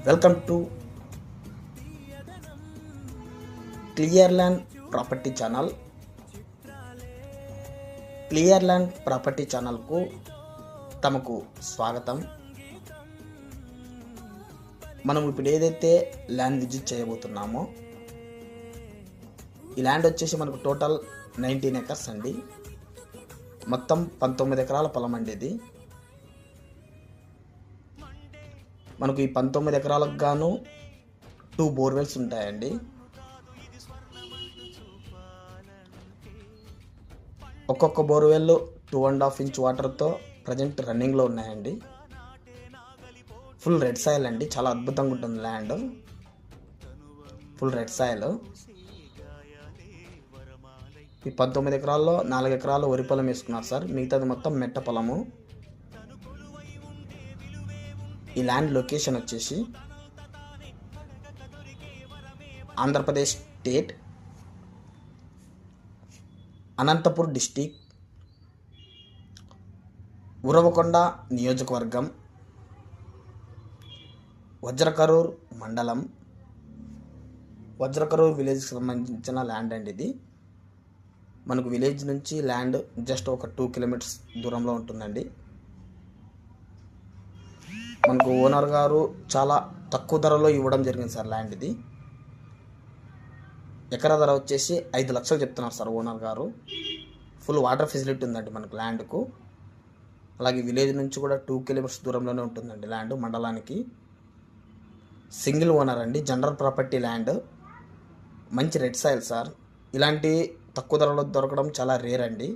Welcome to Clearland property channel. Clearland property ఛానల్కు తమకు స్వాగతం. మనం ఇప్పుడు ఏదైతే ల్యాండ్ విజిట్ చేయబోతున్నామో ఈ ల్యాండ్ వచ్చేసి మనకు టోటల్ 19 ఎకర్స్ అండి. మొత్తం 19 ఎకరాల పొలం అండి. ఇది మనకు ఈ 19 ఎకరాలకు గాను 2 బోర్వెల్స్ ఉంటాయండి. ఒక్కొక్క బోర్వెల్ 2.5 ఇంచ్ వాటర్తో ప్రజెంట్ రన్నింగ్లో ఉన్నాయండి. ఫుల్ రెడ్ సాయిల్ అండి, చాలా అద్భుతంగా ఉంటుంది ల్యాండ్. Full red soil. ఈ 19 ఎకరాల్లో 4 ఎకరాలు వరి పొలం వేసుకున్నారు సార్, మిగతాది మొత్తం మెట్ట పొలము. ఈ ల్యాండ్ లొకేషన్ వచ్చేసి ఆంధ్రప్రదేశ్ స్టేట్, అనంతపూర్ డిస్టిక్, ఉరవకొండ నియోజకవర్గం, వజ్రకరూర్ మండలం, వజ్రకరూర్ విలేజ్కి సంబంధించిన ల్యాండ్ అండి. ఇది మనకు విలేజ్ నుంచి ల్యాండ్ జస్ట్ ఒక 2 కిలోమీటర్స్ దూరంలో ఉంటుందండి. మనకు ఓనర్ గారు చాలా తక్కువ ధరలో ఇవ్వడం జరిగింది సార్ ల్యాండ్. ఇది ఎకరా ధర వచ్చేసి 5 లక్షలు చెప్తున్నారు సార్ ఓనర్ గారు. ఫుల్ వాటర్ ఫెసిలిటీ ఉందండి మనకు ల్యాండ్కు. అలాగే విలేజ్ నుంచి కూడా 2 కిలోమీటర్స్ దూరంలోనే ఉంటుందండి ల్యాండ్ మండలానికి. సింగిల్ ఓనర్ అండి, జనరల్ ప్రాపర్టీ ల్యాండ్. మంచి రెడ్ సాయిల్ సార్. ఇలాంటి తక్కువ ధరలో దొరకడం చాలా రేర్ అండి.